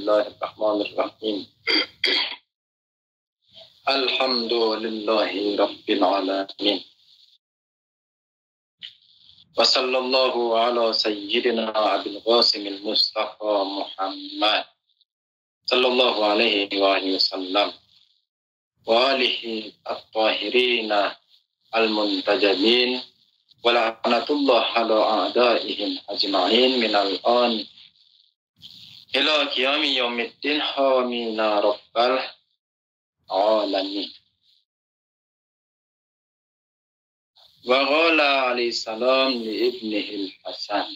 Bismillahirrahmanirrahim. Alhamdulillahi Rabbil Alamin. Wa sallallahu ala sayyidina Abil Qasimil Mustafa Muhammad sallallahu alaihi wa alihi wasallam wa alihi at-tahirina al-muntajabin wa la'natullah ala a'daihim ajma'in minal an ila qiyami yaumiddin hamina rabbal alamin. Wa qala alaihi salam li ibnihi al-Hasan,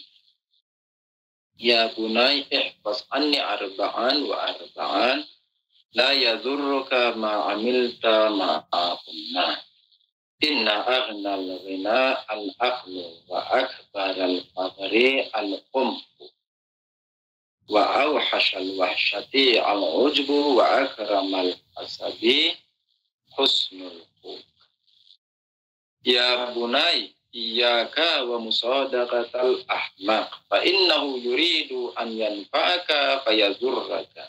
ya bunai ihfaz anni arba'an wa arba'an la yadhurruka ma amilta ma aqulna inna aghnal ghina al-aqlu wa akbar al-faqri al-qumfu wa awhashal wahshati al-ujbu wa akramal asabi husnul khuluq. Ya bunai, iyyaka wa musadaqatal ahmaq fa innahu yuridu an yanfa'aka fayadhurraka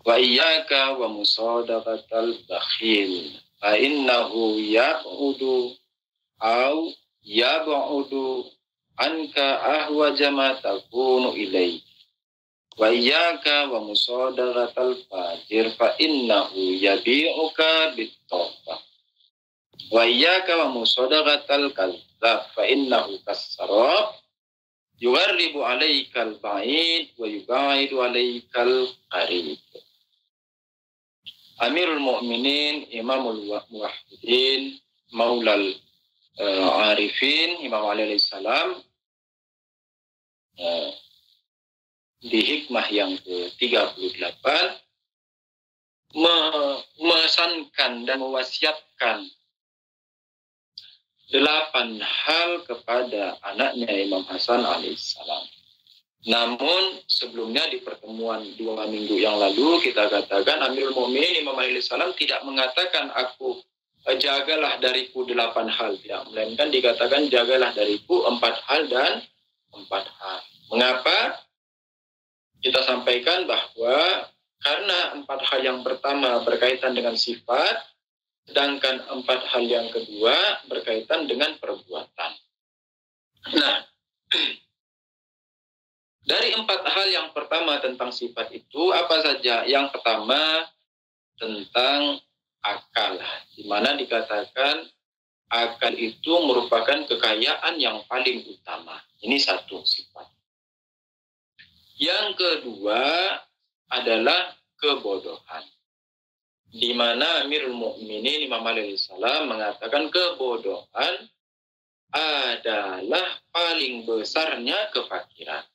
wa iyyaka wa musadaqatal bakhil fa innahu ya'udu yab'udu anka ahwaja ma takunu ilayhi wa iyyaka wa musadaqatal fajir fa innahu yabi'uka bit-tawbah wa iyyaka wa musadaqatal kadzdzab fa innahu kas-sarab yughribu 'alaikal ba'id wa yubaidu 'alaikal qarib. Amirul Mukminin, Imamul Muwahhidin, Maulal Arifin, Imam Ali alaihi salam di hikmah yang ke-38 memesankan dan mewasiatkan 8 hal kepada anaknya Imam Hasan alaihissalam. Namun sebelumnya di pertemuan 2 minggu yang lalu kita katakan Amirul Mukminin Imam alaihissalam tidak mengatakan aku jagalah dariku 8 hal, tidak, melainkan dikatakan jagalah dariku 4 hal dan 4 hal. Mengapa? Kita sampaikan bahwa karena 4 hal yang pertama berkaitan dengan sifat, sedangkan 4 hal yang kedua berkaitan dengan perbuatan. Nah, dari 4 hal yang pertama tentang sifat itu apa saja? Yang pertama tentang akal, di mana dikatakan akal itu merupakan kekayaan yang paling utama. Ini satu sifat. Yang kedua adalah kebodohan, di mana Amirul Mukminin Imam Ali alaihissalam mengatakan kebodohan adalah paling besarnya kefakiran.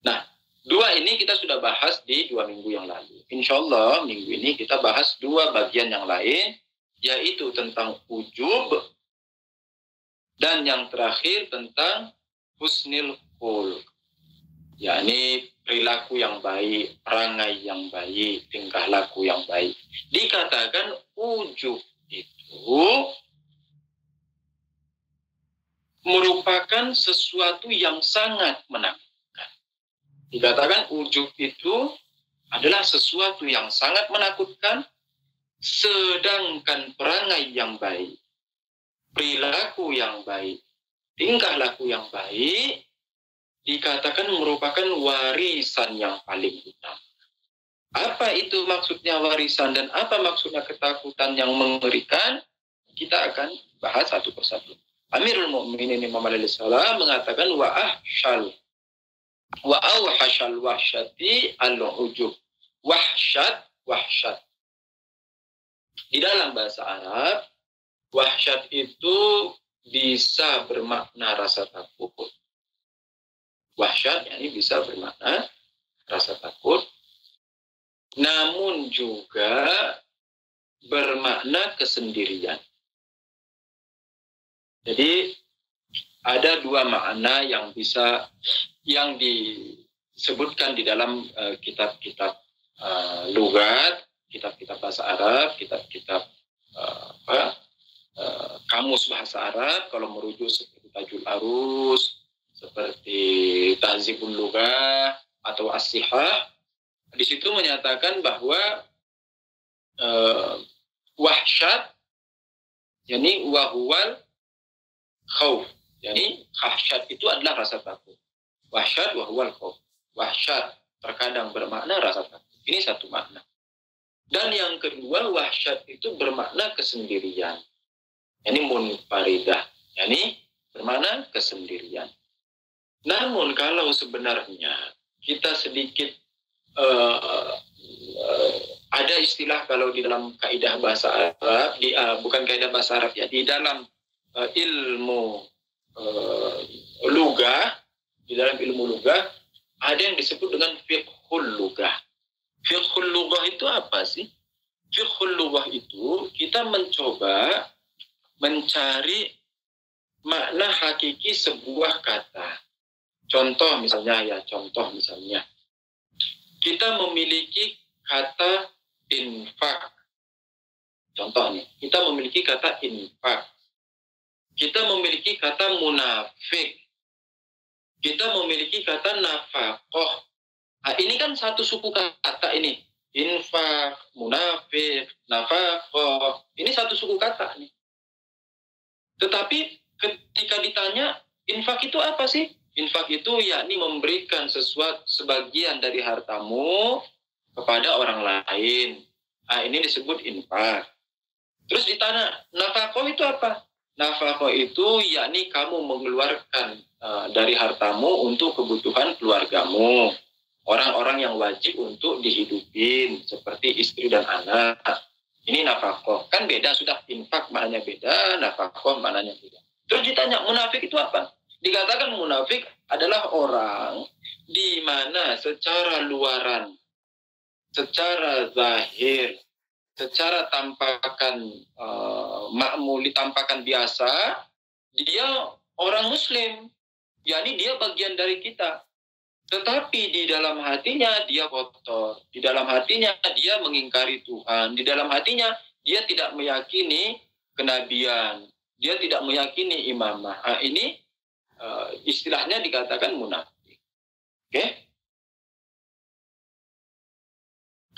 Nah, 2 ini kita sudah bahas di 2 minggu yang lalu. Insya Allah minggu ini kita bahas 2 bagian yang lain, yaitu tentang ujub dan yang terakhir tentang husnul khuluq, yakni perilaku yang baik, perangai yang baik, tingkah laku yang baik. Dikatakan ujub itu merupakan sesuatu yang sangat menakutkan. Dikatakan ujub itu adalah sesuatu yang sangat menakutkan, sedangkan perangai yang baik, perilaku yang baik, tingkah laku yang baik dikatakan merupakan warisan yang paling utama. Apa itu maksudnya warisan dan apa maksudnya ketakutan yang mengerikan? Kita akan bahas satu persatu. Amirul Mukminin Imam Ali alaihissalam mengatakan wa awhashal wahsyati al-ujub. Wahsyat. Di dalam bahasa Arab, wahsyat itu bisa bermakna rasa takut. Wahsyat ini bisa bermakna rasa takut, namun juga bermakna kesendirian. Jadi ada 2 makna yang disebutkan di dalam kitab-kitab lugat, kitab-kitab bahasa Arab, kitab-kitab kamus bahasa Arab. Kalau merujuk seperti Tajul Arus, seperti Tahzibul Lughah atau As-Sihah, Di situ menyatakan bahwa wahsyat, yakni wahuwal khauf. Yani khahsyat itu adalah rasa takut. Wahsyat wahuwal khauf. Wahsyat terkadang bermakna rasa takut. Ini satu makna. Dan yang kedua, wahsyat itu bermakna kesendirian. Yani munfaridah. Yani bermakna kesendirian. Namun kalau sebenarnya kita sedikit ada istilah kalau di dalam kaidah bahasa Arab, bukan kaidah bahasa Arab ya, di dalam ilmu lugah, di dalam ilmu lugah ada yang disebut dengan fiqhul lugah. Fiqhul lugah itu apa sih? Fiqhul lugah itu kita mencoba mencari makna hakiki sebuah kata. Contoh misalnya, kita memiliki kata infak. Contoh nih, kita memiliki kata infak. Kita memiliki kata munafik. Kita memiliki kata nafaqah. Nah, ini kan satu suku kata ini. Infak, munafik, nafaqah. Ini satu suku kata nih. Tetapi ketika ditanya, infak itu apa sih? Infak itu yakni memberikan sesuatu sebagian dari hartamu kepada orang lain. Nah, ini disebut infak. Terus ditanya, nafaqah itu apa? Nafaqah itu yakni kamu mengeluarkan dari hartamu untuk kebutuhan keluargamu. Orang-orang yang wajib untuk dihidupin, seperti istri dan anak. Ini nafaqah. Kan beda sudah, infak maknanya beda, nafaqah maknanya beda. Terus ditanya, munafik itu apa? Dikatakan munafik adalah orang di mana secara luaran, secara zahir, secara tampakan makmuli, tampakan biasa, dia orang muslim, yakni dia bagian dari kita. Tetapi di dalam hatinya dia kotor, di dalam hatinya dia mengingkari Tuhan, di dalam hatinya dia tidak meyakini kenabian, dia tidak meyakini imamah. Nah, ini istilahnya dikatakan munafik. Oke?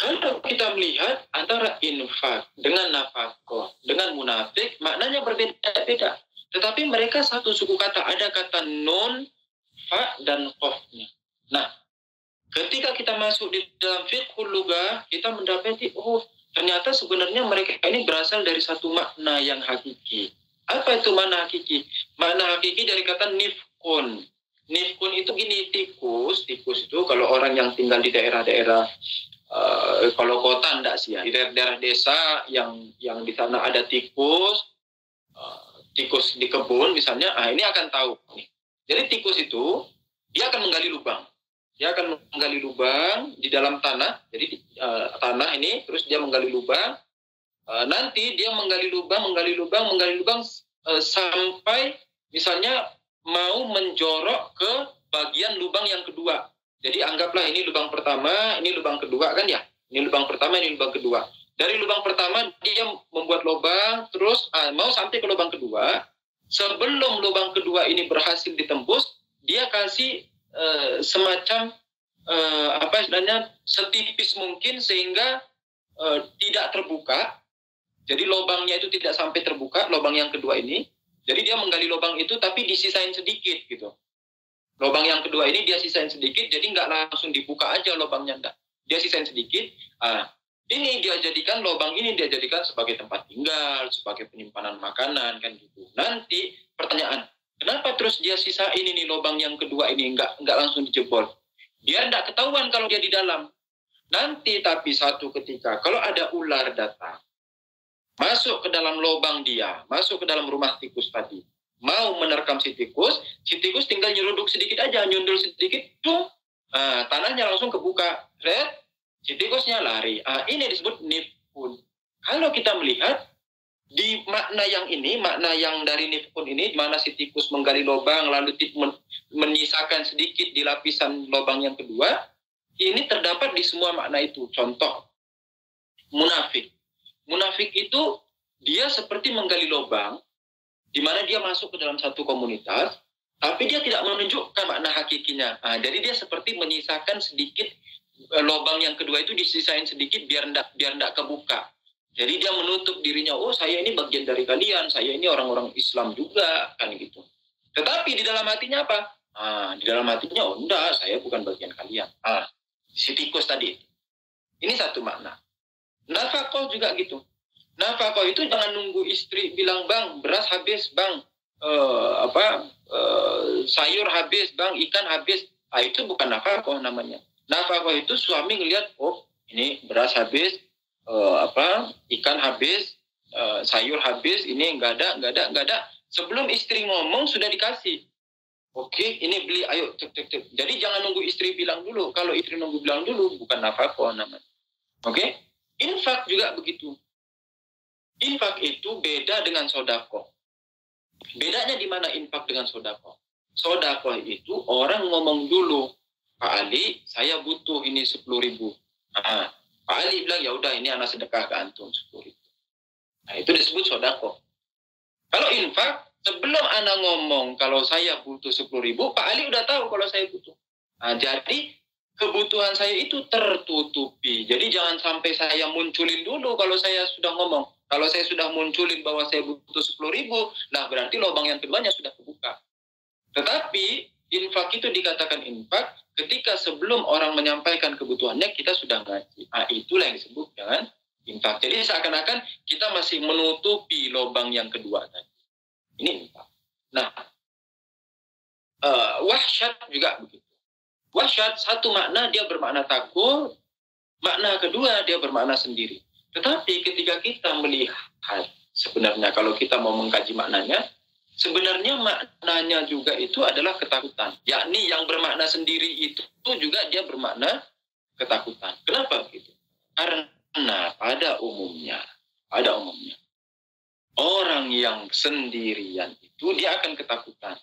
Kalau kita melihat antara infak dengan nafaqah dengan munafik, maknanya berbeda-beda. Tetapi mereka satu suku kata, ada kata nun, fa, dan qafnya. Nah, ketika kita masuk di dalam fiqhul lugah, kita mendapati, oh, ternyata sebenarnya mereka ini berasal dari satu makna yang hakiki. Apa itu makna hakiki? Makna hakiki dari kata nifkun. Nifkun itu gini, tikus. Tikus itu kalau orang yang tinggal di daerah-daerah, kalau kota enggak sih ya, di daerah desa yang di sana ada tikus, tikus di kebun misalnya, ini akan tahu nih. Jadi tikus itu dia akan menggali lubang. Dia akan menggali lubang di dalam tanah. Jadi tanah ini, terus dia menggali lubang. Nanti dia menggali lubang sampai misalnya mau menjorok ke bagian lubang yang kedua. Jadi anggaplah ini lubang pertama, ini lubang kedua kan ya. Ini lubang pertama, ini lubang kedua. Dari lubang pertama dia membuat lubang, terus mau sampai ke lubang kedua. Sebelum lubang kedua ini berhasil ditembus, dia kasih semacam setipis mungkin sehingga tidak terbuka. Jadi lubangnya itu tidak sampai terbuka, lubang yang kedua ini. Jadi dia menggali lubang itu tapi disisain sedikit gitu. Lubang yang kedua ini dia sisain sedikit, jadi nggak langsung dibuka aja lubangnya, enggak. Dia sisain sedikit. Ini dia jadikan lubang ini dia jadikan sebagai tempat tinggal, sebagai penyimpanan makanan kan gitu. Nanti pertanyaan, kenapa terus dia sisain ini lubang yang kedua ini nggak langsung dijebol? Biar nggak ketahuan kalau dia di dalam. Nanti tapi satu ketika kalau ada ular datang, masuk ke dalam lubang dia, masuk ke dalam rumah tikus tadi, mau menerkam si tikus tinggal nyeruduk sedikit aja, nyundul sedikit, tuh, tanahnya langsung kebuka, si tikusnya lari. Ini disebut nifkun. Kalau kita melihat di makna yang ini, makna yang dari nifkun ini, mana si tikus menggali lubang lalu menyisakan sedikit di lapisan lubang yang kedua, ini terdapat di semua makna itu. Contoh, munafik. Munafik itu dia seperti menggali lubang, di mana dia masuk ke dalam satu komunitas, tapi dia tidak menunjukkan makna hakikinya. Jadi dia seperti menyisakan sedikit lubang yang kedua itu disisain sedikit biar ndak kebuka. Jadi dia menutup dirinya, oh saya ini bagian dari kalian, saya ini orang-orang Islam juga, kan gitu. Tetapi di dalam hatinya apa? Di dalam hatinya, oh enggak, saya bukan bagian kalian. Si tikus tadi. Ini satu makna. Nafkah juga gitu. Nafkah itu jangan nunggu istri bilang, bang, beras habis, bang, sayur habis, bang, ikan habis. Itu bukan nafkah namanya. Nafkah itu suami ngelihat, oh ini beras habis, ikan habis, sayur habis, ini nggak ada. Sebelum istri ngomong sudah dikasih. Oke, ini beli, ayo cek. Jadi jangan nunggu istri bilang dulu. Kalau istri nunggu bilang dulu, bukan nafkah namanya. Oke? Infak juga begitu. Infak itu beda dengan sodako. Bedanya di mana infak dengan sodako? Sodako itu orang ngomong dulu, Pak Ali, saya butuh ini 10.000. Pak Ali bilang, ya udah ini anak sedekah ke antum 10.000. Nah, itu disebut sodako. Kalau infak, sebelum anak ngomong kalau saya butuh 10.000, Pak Ali udah tahu kalau saya butuh. Nah, jadi kebutuhan saya itu tertutupi. Jadi jangan sampai saya munculin dulu kalau saya sudah ngomong. Kalau saya sudah munculin bahwa saya butuh 10.000, nah berarti lubang yang keduanya sudah kebuka. Tetapi infak itu dikatakan infak ketika sebelum orang menyampaikan kebutuhannya kita sudah ngasih. Itulah yang disebut dengan infak. Jadi seakan-akan kita masih menutupi lubang yang kedua tadi. Ini infak. Nah, wahsyat juga begitu. Wahsyat satu makna dia bermakna takut, makna kedua dia bermakna sendiri. Tetapi ketika kita melihat sebenarnya kalau kita mau mengkaji maknanya, sebenarnya maknanya juga itu adalah ketakutan. Yakni yang bermakna sendiri itu juga dia bermakna ketakutan. Kenapa begitu? Karena pada umumnya orang yang sendirian itu dia akan ketakutan.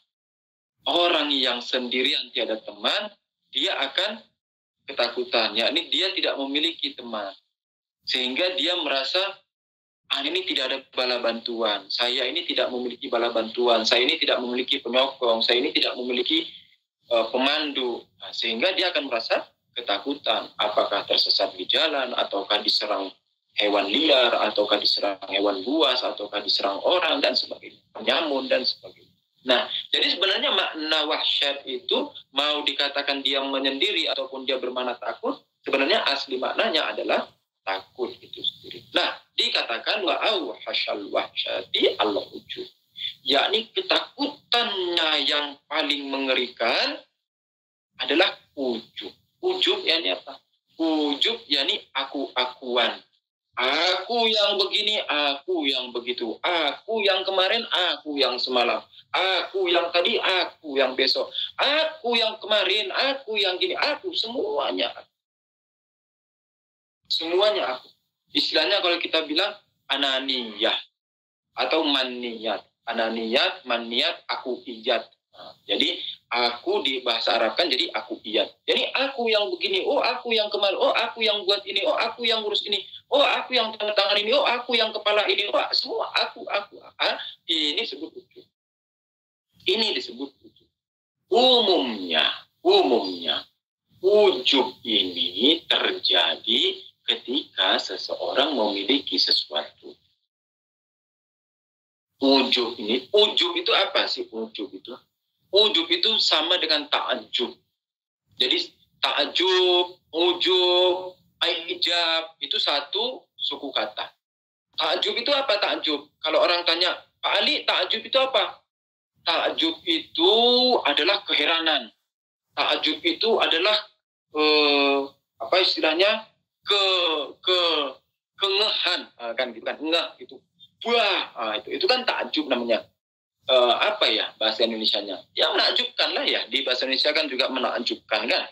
Orang yang sendirian tiada teman, dia akan ketakutan. Yakni dia tidak memiliki teman. Sehingga dia merasa, ini tidak ada bala bantuan. Saya ini tidak memiliki bala bantuan. Saya ini tidak memiliki penyokong. Saya ini tidak memiliki pemandu. Nah, sehingga dia akan merasa ketakutan. Apakah tersesat di jalan, ataukah diserang hewan liar, ataukah diserang hewan buas, ataukah diserang orang, dan sebagainya. Penyamun, dan sebagainya. Nah, jadi sebenarnya makna wahsyat itu mau dikatakan dia menyendiri ataupun dia bermakna takut, sebenarnya asli maknanya adalah takut itu sendiri. Nah, dikatakan wa'auhashal wahsyati al-ujub. Yakni ketakutannya yang paling mengerikan adalah ujub. Ujub yakni apa? Ujub yakni aku-akuan. Aku yang begini, aku yang begitu. Aku yang kemarin, aku yang semalam. Aku yang tadi, aku yang besok. Aku yang kemarin, aku yang gini. Aku semuanya. Semuanya aku. Istilahnya kalau kita bilang ananiyah atau maniyat. Ananiyat, maniyat, aku iyat. Jadi aku di bahasa Arab kan jadi aku iyat. Jadi aku yang begini, oh aku yang kemarin, oh aku yang buat ini, oh aku yang ngurus ini, oh aku yang tanda tangan ini, oh aku yang kepala ini, oh semua aku. Ini disebut ujub. Ini disebut ujub. Umumnya ujub ini terjadi ketika seseorang memiliki sesuatu. Ujub itu apa sih ujub itu? Ujub itu sama dengan ta'ajub. Jadi ta'ajub, ujub, ijab itu satu suku kata. Ta'ajub itu apa ta'ajub? Kalau orang tanya, Pak Ali, ta'ajub itu apa? Ta'ajub itu adalah keheranan. Ta'ajub itu adalah apa istilahnya? Kengehan, kan gitu kan, ngeh gitu. Wah, itu kan ta'ajub namanya. Apa ya bahasa Indonesianya? Ya menakjubkan lah ya. Di bahasa Indonesia kan juga menakjubkan kan.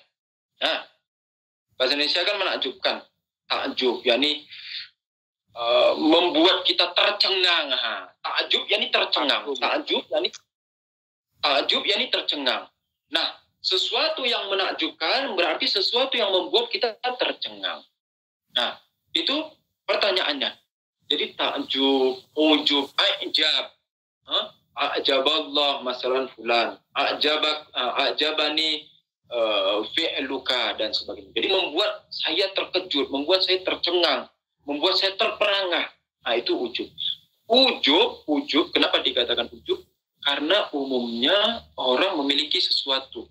Nah, bahasa Indonesia kan menakjubkan. Takjub, yakni membuat kita tercengang. Takjub yakni tercengang. Takjub yakni tercengang. Nah, sesuatu yang menakjubkan berarti sesuatu yang membuat kita tercengang. Nah, itu pertanyaannya. Jadi takjub, ujub, ijab. Ajaballah masalan fulan. Ajabani fi'luka dan sebagainya. Jadi membuat saya terkejut, membuat saya tercengang, membuat saya terperangah. Nah, itu ujub. Ujub, kenapa dikatakan ujub? Karena umumnya orang memiliki sesuatu.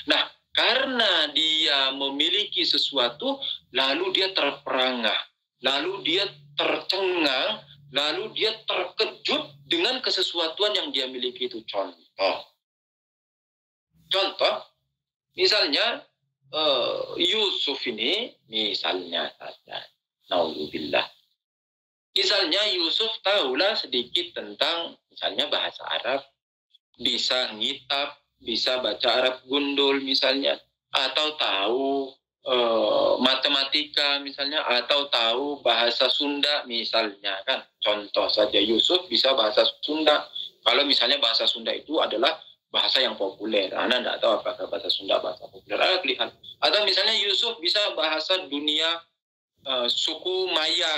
Nah, karena dia memiliki sesuatu, lalu dia terperangah, lalu dia tercengang, lalu dia terkejut dengan kesesuatuan yang dia miliki itu. Contoh, misalnya Yusuf ini, misalnya saja, naudzubillah. Misalnya Yusuf tahulah sedikit tentang misalnya bahasa Arab, bisa ngitab, bisa baca Arab gundul misalnya, atau tahu matematika misalnya, atau tahu bahasa Sunda misalnya kan. Contoh saja Yusuf bisa bahasa Sunda. Kalau misalnya bahasa Sunda itu adalah bahasa yang populer, Anda tidak tahu apakah bahasa Sunda bahasa populer, lihat. Atau misalnya Yusuf bisa bahasa dunia suku Maya,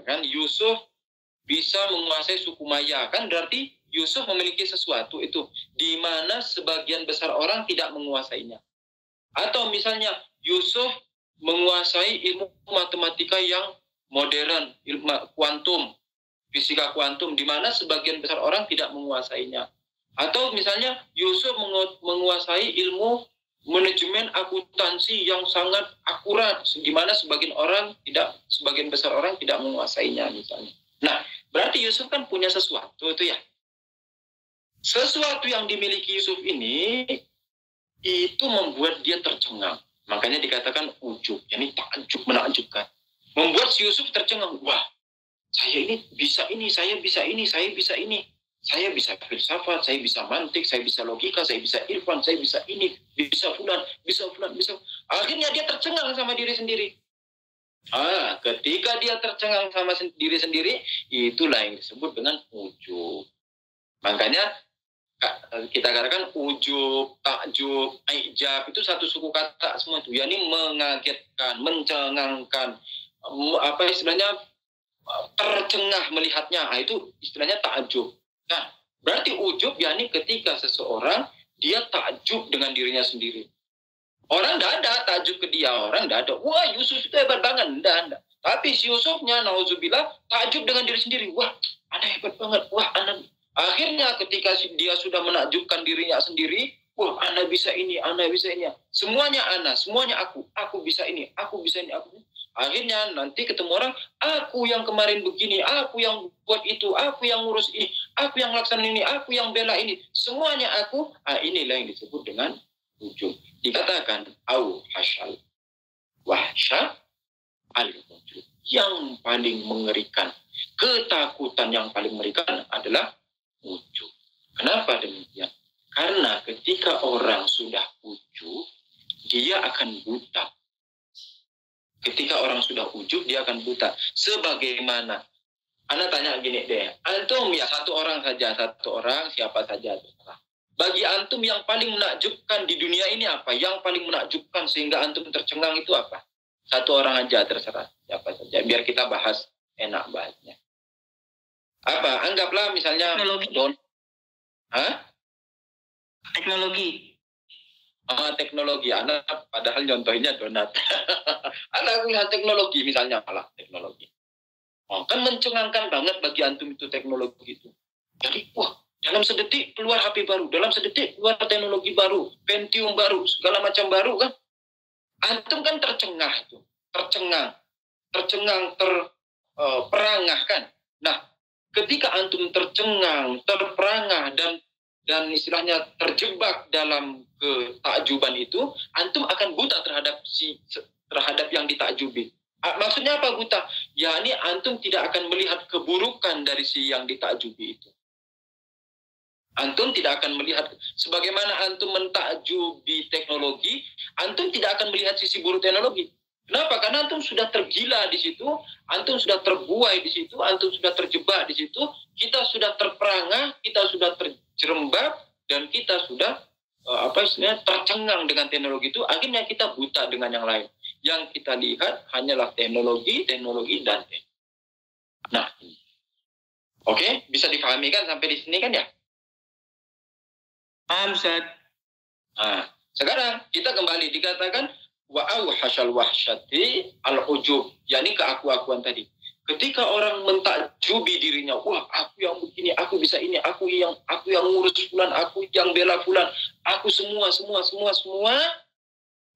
kan Yusuf bisa menguasai suku Maya, kan berarti Yusuf memiliki sesuatu itu di mana sebagian besar orang tidak menguasainya. Atau misalnya Yusuf menguasai ilmu matematika yang modern, ilmu kuantum, fisika kuantum, di mana sebagian besar orang tidak menguasainya. Atau misalnya Yusuf menguasai ilmu manajemen akuntansi yang sangat akurat, di mana sebagian besar orang tidak menguasainya misalnya. Nah, berarti Yusuf kan punya sesuatu itu ya. Sesuatu yang dimiliki Yusuf ini itu membuat dia tercengang. Makanya dikatakan ujub, yakni takjub, menakjubkan. Membuat si Yusuf tercengang. Wah, saya ini bisa ini, saya bisa ini, saya bisa ini. Saya bisa filsafat, saya bisa mantik, saya bisa logika, saya bisa irfan, saya bisa ini, bisa fulan, bisa fulan, bisa. Akhirnya dia tercengang sama diri sendiri. Ketika dia tercengang sama diri sendiri, itulah yang disebut dengan ujub. Makanya kita katakan ujub, takjub, ijab itu satu suku kata semua itu. Yani mengagetkan, mencengangkan, apa istilahnya, tercengah melihatnya. Itu istilahnya takjub. Nah, berarti ujub yakni ketika seseorang dia takjub dengan dirinya sendiri. Orang tidak ada takjub ke dia, orang tidak ada. Wah, Yusuf itu hebat banget, tidak. Tapi si Yusufnya, nauzubillah, takjub dengan diri sendiri. Wah, anak hebat banget. Wah, anak. Akhirnya ketika dia sudah menakjubkan dirinya sendiri, wah, anak bisa ini, anak bisa ini. Semuanya anak, semuanya aku bisa ini, aku bisa ini, aku. Akhirnya nanti ketemu orang, aku yang kemarin begini, aku yang buat itu, aku yang ngurus ini, aku yang laksanain ini, aku yang bela ini, semuanya aku. Inilah yang disebut dengan ujub. Dikatakan au hasyal wahsya al-ujub. Yang paling mengerikan, ketakutan yang paling mengerikan adalah ujub. Kenapa demikian? Karena ketika orang sudah ujub, dia akan buta. Ketika orang sudah ujub, dia akan buta. Sebagaimana, Anda tanya gini deh, antum ya satu orang saja, siapa saja terserah. Bagi antum yang paling menakjubkan di dunia ini apa? Yang paling menakjubkan sehingga antum tercengang itu apa? Satu orang aja terserah, siapa saja. Biar kita bahas, enak bahasnya. Apa? Anggaplah misalnya teknologi. Teknologi. Teknologi. Anak padahal contohnya donat. Anak lihat teknologi misalnya, malah teknologi. Kan mencengangkan banget bagi antum itu teknologi itu. Jadi, wah, dalam sedetik keluar HP baru, dalam sedetik keluar teknologi baru, Pentium baru, segala macam baru kan. Antum kan tercengang itu, terperangah kan. Nah, ketika antum tercengang, terperangah dan istilahnya terjebak dalam ketakjuban itu, antum akan buta terhadap yang ditakjubi. Maksudnya apa buta? Ya, ini antum tidak akan melihat keburukan dari si yang ditakjubi itu. Antum tidak akan melihat, sebagaimana antum mentakjubi teknologi, antum tidak akan melihat sisi buruk teknologi. Kenapa? Karena antum sudah tergila di situ, antum sudah terbuai di situ, antum sudah terjebak di situ, kita sudah terperangah, kita sudah terjerembab, dan kita sudah tercengang dengan teknologi itu. Akhirnya kita buta dengan yang lain. Yang kita lihat hanyalah teknologi, dan teknologi. Nah, oke, bisa dipahami kan sampai di sini kan ya? Paham, Ustaz? Nah, sekarang kita kembali dikatakan wa'au hasyal wahsyati al-ujub, yakni keaku-akuan tadi. Ketika orang mentakjubi dirinya, wah aku yang begini, aku bisa ini, aku yang ngurus fulan, aku yang bela fulan, aku semua.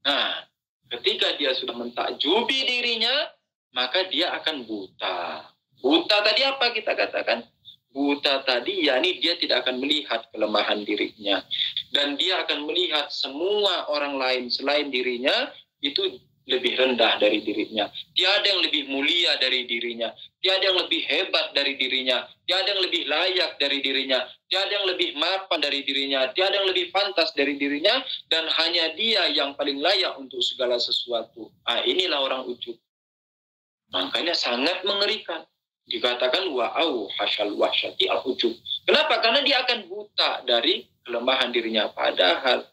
Nah, ketika dia sudah mentakjubi dirinya, maka dia akan buta. Buta tadi apa kita katakan? Buta tadi yakni dia tidak akan melihat kelemahan dirinya. Dan dia akan melihat semua orang lain selain dirinya itu lebih rendah dari dirinya. Tiada yang lebih mulia dari dirinya. Tiada yang lebih hebat dari dirinya. Tiada yang lebih layak dari dirinya. Tiada yang lebih mapan dari dirinya. Tiada yang lebih pantas dari dirinya. Dan hanya dia yang paling layak untuk segala sesuatu. Inilah orang ujub. Makanya sangat mengerikan. Dikatakan wa'au hasyal wahsyati al-ujub. Kenapa? Karena dia akan buta dari kelemahan dirinya. Padahal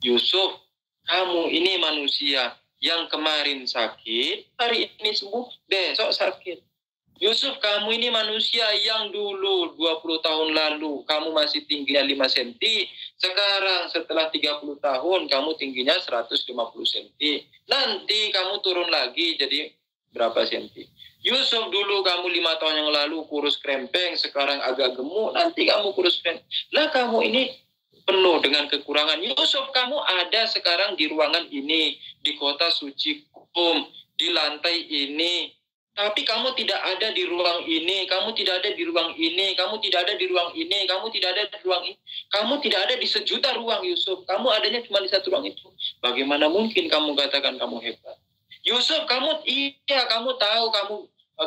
Yusuf, kamu ini manusia yang kemarin sakit, hari ini sembuh, besok sakit. Yusuf, kamu ini manusia yang dulu 20 tahun lalu kamu masih tingginya 5 cm, sekarang setelah 30 tahun kamu tingginya 150 cm. Nanti kamu turun lagi jadi berapa cm? Yusuf, dulu kamu 5 tahun yang lalu kurus krempeng, sekarang agak gemuk, nanti kamu kurus krempeng. Lah kamu ini penuh dengan kekurangan. Yusuf, kamu ada sekarang di ruangan ini, di kota suci Qum, di lantai ini. Tapi kamu tidak ada di ruang ini, kamu tidak ada di ruang ini, kamu tidak ada di ruang ini, kamu tidak ada di ruang ini. Kamu tidak ada di sejuta ruang, Yusuf. Kamu adanya cuma di satu ruang itu. Bagaimana mungkin kamu katakan kamu hebat? Yusuf, kamu tahu,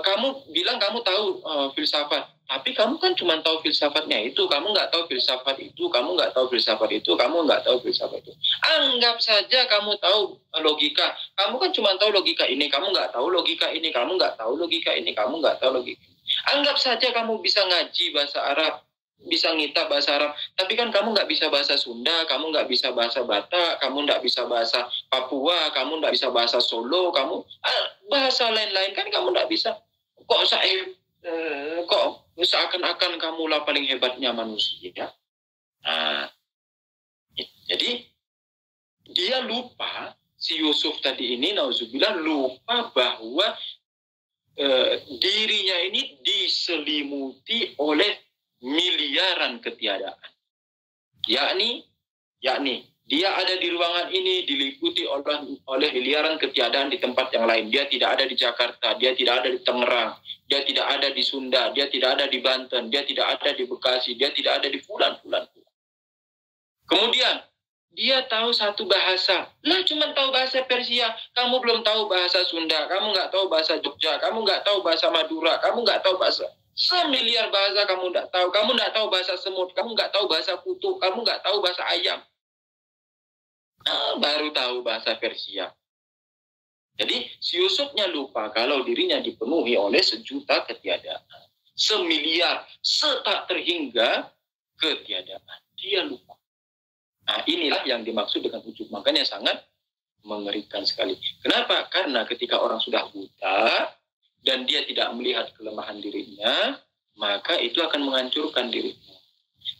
kamu bilang kamu tahu filsafat. Tapi kamu kan cuma tahu filsafatnya itu, kamu nggak tahu filsafat itu, kamu nggak tahu filsafat itu, kamu nggak tahu filsafat itu. Anggap saja kamu tahu logika, kamu kan cuma tahu logika ini, kamu nggak tahu logika ini, kamu nggak tahu logika ini, kamu nggak tahu logika ini. Anggap saja kamu bisa ngaji bahasa Arab, bisa ngitab bahasa Arab, tapi kan kamu nggak bisa bahasa Sunda, kamu nggak bisa bahasa Batak, kamu nggak bisa bahasa Papua, kamu nggak bisa bahasa Solo, kamu bahasa lain-lain kan kamu nggak bisa. Kok seakan-akan kamulah paling hebatnya manusia. Nah, jadi dia lupa, si Yusuf tadi ini, nauzubillah, lupa bahwa dirinya ini diselimuti oleh miliaran ketiadaan. Yakni dia ada di ruangan ini diliputi oleh miliaran ketiadaan di tempat yang lain. Dia tidak ada di Jakarta, dia tidak ada di Tangerang, dia tidak ada di Sunda, dia tidak ada di Banten, dia tidak ada di Bekasi, dia tidak ada di fulan. Kemudian dia tahu satu bahasa. Lah cuma tahu bahasa Persia, kamu belum tahu bahasa Sunda, kamu nggak tahu bahasa Jogja, kamu nggak tahu bahasa Madura, kamu nggak tahu bahasa semiliar bahasa kamu nggak tahu bahasa semut, kamu nggak tahu bahasa kutu, kamu nggak tahu bahasa ayam. Baru tahu bahasa Persia. Jadi si Yusufnya lupa kalau dirinya dipenuhi oleh sejuta ketiadaan, semiliar, setak terhingga ketiadaan. Dia lupa. Nah, inilah yang dimaksud dengan ujub. Makanya sangat mengerikan sekali. Kenapa? Karena ketika orang sudah buta dan dia tidak melihat kelemahan dirinya, maka itu akan menghancurkan dirinya.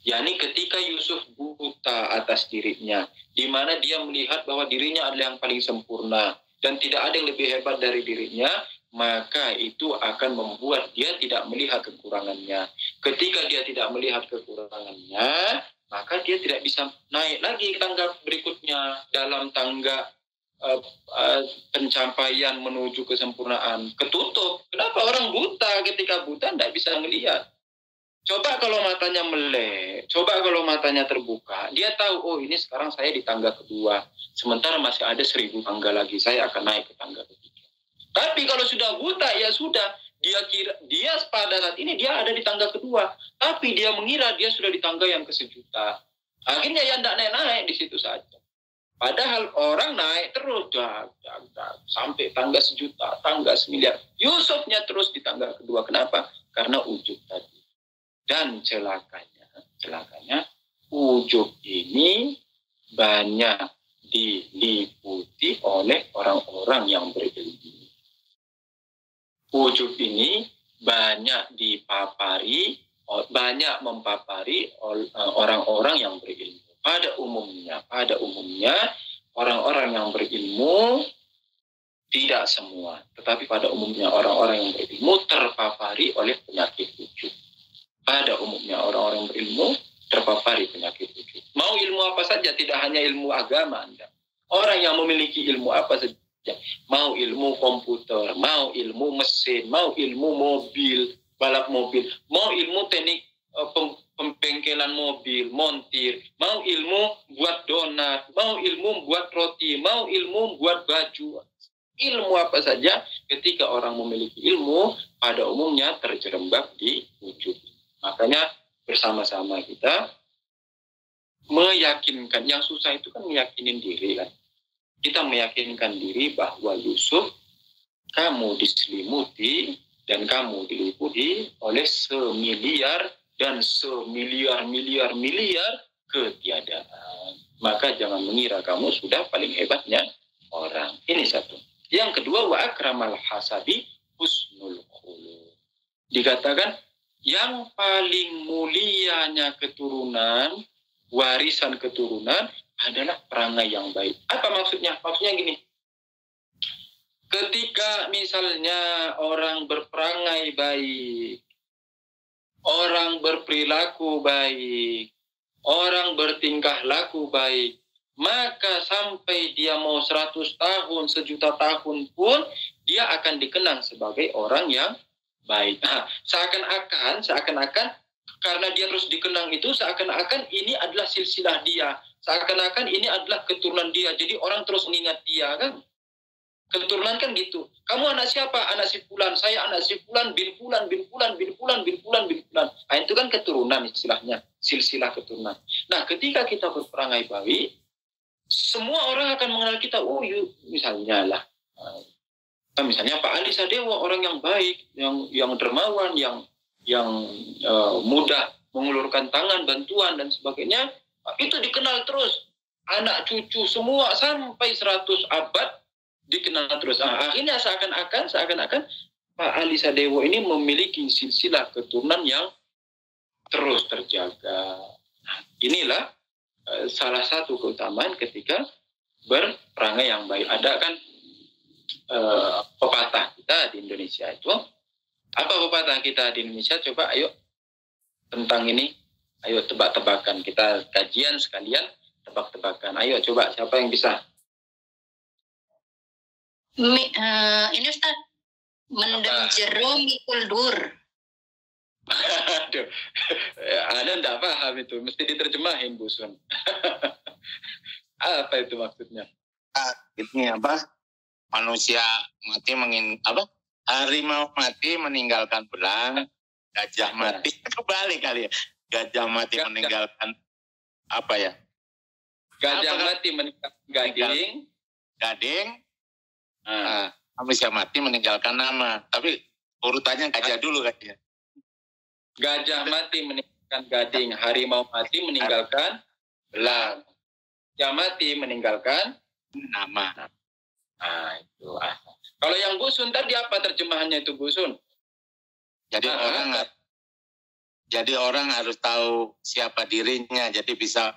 yakni ketika Yusuf buta atas dirinya, di mana dia melihat bahwa dirinya adalah yang paling sempurna dan tidak ada yang lebih hebat dari dirinya, maka itu akan membuat dia tidak melihat kekurangannya. Ketika dia tidak melihat kekurangannya, maka dia tidak bisa naik lagi tangga berikutnya dalam tangga pencapaian menuju kesempurnaan. Ketutup. Kenapa orang buta? Ketika buta tidak bisa melihat. Coba kalau matanya melek, coba kalau matanya terbuka, dia tahu, oh ini sekarang saya di tangga kedua, sementara masih ada 1000 tangga lagi, saya akan naik ke tangga ketiga. Tapi kalau sudah buta, ya sudah, dia pada saat ini dia ada di tangga kedua, tapi dia mengira dia sudah di tangga yang ke-1.000.000. Akhirnya yang tidak naik di situ saja. Padahal orang naik terus, sampai tangga 1.000.000, tangga 1.000.000. Yusufnya terus di tangga kedua. Kenapa? Karena ujub tadi. Dan celakanya ujub ini banyak diliputi oleh orang-orang yang berilmu. Ujub ini banyak mempapari orang-orang yang berilmu. pada umumnya orang-orang yang berilmu, tidak semua, tetapi pada umumnya orang-orang yang berilmu terpapari oleh penyakit ujub. Pada umumnya orang-orang yang berilmu terpapari penyakit ujub. Mau ilmu apa saja, tidak hanya ilmu agama Anda. Orang yang memiliki ilmu apa saja, mau ilmu komputer, mau ilmu mesin, mau ilmu mobil, balap mobil, mau ilmu teknik pembengkelan mobil, montir, mau ilmu buat donat, mau ilmu buat roti, mau ilmu buat baju. Ilmu apa saja, ketika orang memiliki ilmu, pada umumnya terjerembab di ujub. Makanya bersama-sama kita meyakinkan, yang susah itu kan meyakinin diri kan. Kita meyakinkan diri bahwa Yusuf, kamu diselimuti dan kamu diliputi oleh semiliar dan semiliar-miliar ketiadaan. Maka jangan mengira kamu sudah paling hebatnya orang. Ini satu. Yang kedua, wa akramal hasabi husnul khuluq. Dikatakan yang paling mulianya keturunan, warisan keturunan adalah perangai yang baik. Apa maksudnya? Maksudnya gini. Ketika misalnya orang berperangai baik, orang berperilaku baik, orang bertingkah laku baik, maka sampai dia mau 100 tahun, 1.000.000 tahun pun, dia akan dikenang sebagai orang yang baik. Nah, seakan-akan karena dia terus dikenang itu, seakan-akan ini adalah silsilah dia. Seakan-akan ini adalah keturunan dia. Jadi orang terus mengingat dia kan. Keturunan kan gitu. Kamu anak siapa? Anak si Fulan. Saya anak si Fulan bin Fulan bin Fulan bin Fulan bin Fulan bin Fulan. Nah, itu kan keturunan istilahnya. Silsilah keturunan. Nah, ketika kita berperangai baik, semua orang akan mengenal kita. Oh, misalnya lah. Misalnya Pak Ali Sadewo, orang yang baik, yang dermawan, yang mudah mengulurkan tangan, bantuan dan sebagainya. Itu dikenal terus. Anak cucu semua sampai 100 abad dikenal terus. Akhirnya seakan-akan Pak Ali Sadewo ini memiliki silsilah keturunan yang terus terjaga. Nah, inilah salah satu keutamaan ketika berperangai yang baik. Ada kan pepatah kita di Indonesia itu. Apa pepatah kita di Indonesia? Coba ayo tentang ini. Ayo tebak-tebakan. Kita kajian sekalian tebak-tebakan. Ayo coba siapa yang bisa? Ini Ustaz, mendem jero mikul dur. Aduh, Anda tidak paham itu, mesti diterjemahin Bu Sun. Apa itu maksudnya? Ini apa? Manusia mati harimau mati meninggalkan belang, gajah mati kembali kali ya. Gajah mati meninggalkan apa ya? Gajah mati meninggalkan gading. Manusia mati meninggalkan nama. Tapi urutannya gajah dulu katanya. Gajah mati meninggalkan gading, harimau mati meninggalkan belang, gajah mati meninggalkan nama. Itu. Kalau yang Bu Sun tadi apa terjemahannya itu Bu Sun? Jadi orang harus tahu siapa dirinya. Jadi bisa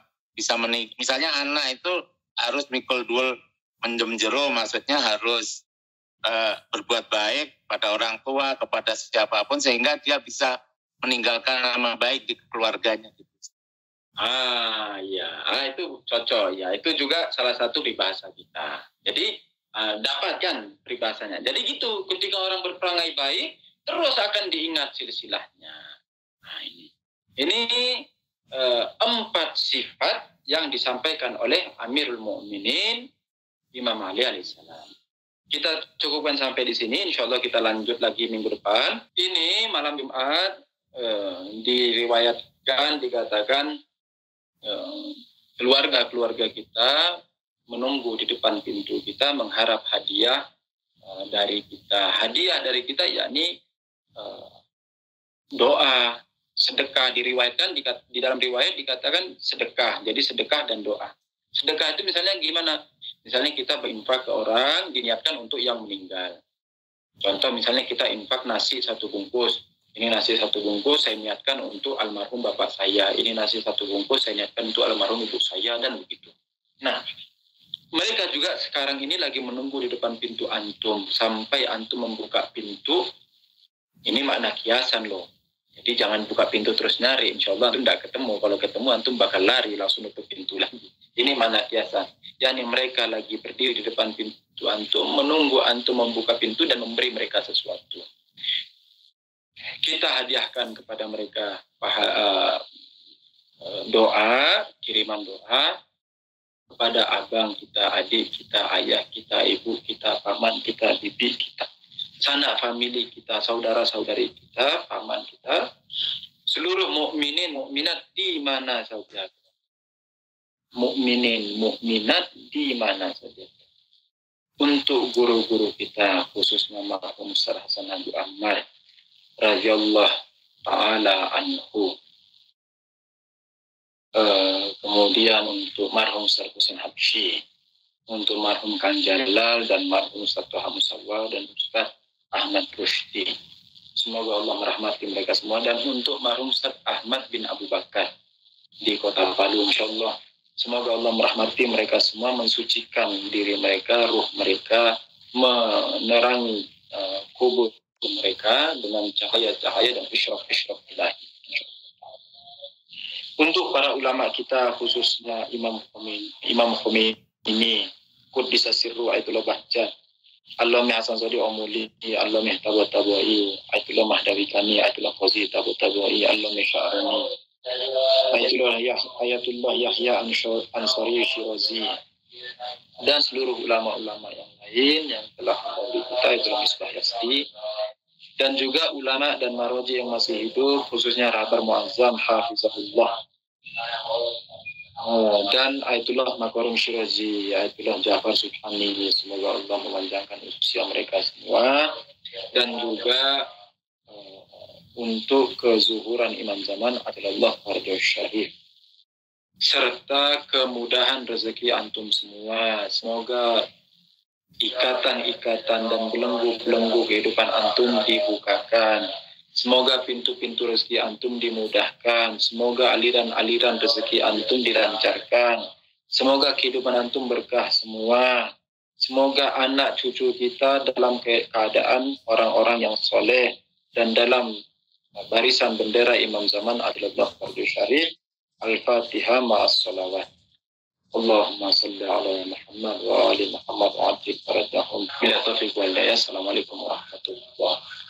misalnya anak itu harus mikul dul mendem jero, maksudnya harus berbuat baik pada orang tua, kepada siapapun, sehingga dia bisa meninggalkan nama baik di keluarganya. Iya. Itu cocok. Ya, itu juga salah satu peribahasa kita. Jadi dapatkan peribahasanya. Jadi gitu, ketika orang berperangai baik, terus akan diingat silsilahnya. Nah, ini 4 sifat yang disampaikan oleh Amirul Mukminin Imam Ali alaihissalam. Kita cukupkan sampai di sini. Insya Allah kita lanjut lagi minggu depan. Ini malam Jumat diriwayatkan, dikatakan keluarga-keluarga kita menunggu di depan pintu kita mengharap hadiah dari kita. Hadiah dari kita yakni doa, sedekah. Diriwayatkan di dalam riwayat dikatakan sedekah. Jadi sedekah dan doa. Sedekah itu misalnya gimana? Misalnya kita berinfak ke orang, diniatkan untuk yang meninggal. Contoh misalnya kita infak nasi 1 bungkus, Ini nasi 1 bungkus saya niatkan untuk almarhum bapak saya. Ini nasi 1 bungkus saya niatkan untuk almarhum ibu saya, dan begitu. Nah, mereka juga sekarang ini lagi menunggu di depan pintu antum. Sampai antum membuka pintu, ini makna kiasan loh. Jadi jangan buka pintu terus nyari. Insya Allah antum tidak ketemu. Kalau ketemu antum bakal lari langsung tutup pintu lagi. Ini makna kiasan. Yani mereka lagi berdiri di depan pintu antum, menunggu antum membuka pintu dan memberi mereka sesuatu. Kita hadiahkan kepada mereka doa, kiriman doa kepada abang kita, adik kita, ayah kita, ibu kita, paman kita, bibi kita, sanak famili kita, saudara-saudari kita, paman kita, seluruh mukminin, mukminat di mana saja. Mukminin, mukminat di mana saja. Untuk guru-guru kita, khususnya marhum Ustaz Hasan Abu Ahmad radhiyallahu ta'ala anhu. Kemudian untuk marhum Ustaz Husain Habsyi, untuk marhum Kang Jalal, dan marhum Ustaz Toha Musawwa, dan Ustaz Ahmad Rusdi. Semoga Allah merahmati mereka semua. Dan untuk marhum Ustaz Ahmad bin Abu Bakar di Kota Palu, insyaallah semoga Allah merahmati mereka semua, mensucikan diri mereka, ruh mereka, menerangi kubur mereka dengan cahaya-cahaya dan isyraq-isyraq ilahi. Untuk para ulama kita, khususnya Imam Khomeini, Quddisa Sirru Aitullah Bahjat, Allami Hasan Sodi Omuli, Allami Tabu-Tabu'i, Aitullah Mahdawi Kani, Aitullah Qazi Tabu-Tabu'i, Allami Sya'arani, Ayatullah Yahya Ansari Syirazi, dan seluruh ulama-ulama yang lain yang telah mendahului kita, Aitullah Misbah Yasdi, dan juga ulama dan maroji yang masih hidup, khususnya Rahbar Muazzam Hafizahullah, dan Ayatullah Makarim Syirazi, Ayatullah Ja'far Subhani. Semoga Allah memanjangkan usia mereka semua. Dan juga untuk kezuhuran Imam Zaman adalah Fardhu Syarif, serta kemudahan rezeki antum semua. Semoga ikatan-ikatan dan belenggu-belenggu kehidupan antum dibukakan. Semoga pintu-pintu rezeki antum dimudahkan. Semoga aliran-aliran rezeki antum dilancarkan. Semoga kehidupan antum berkah semua. Semoga anak cucu kita dalam keadaan orang-orang yang soleh dan dalam barisan bendera Imam Zaman adalah Fardhu Syarif. Al-Fatihah ma'as salawat. Allahumma salli ala Muhammad wa ali Muhammad wa abdi faradahum. Bila taufiq wal hidayah. Assalamualaikum warahmatullahi wabarakatuh.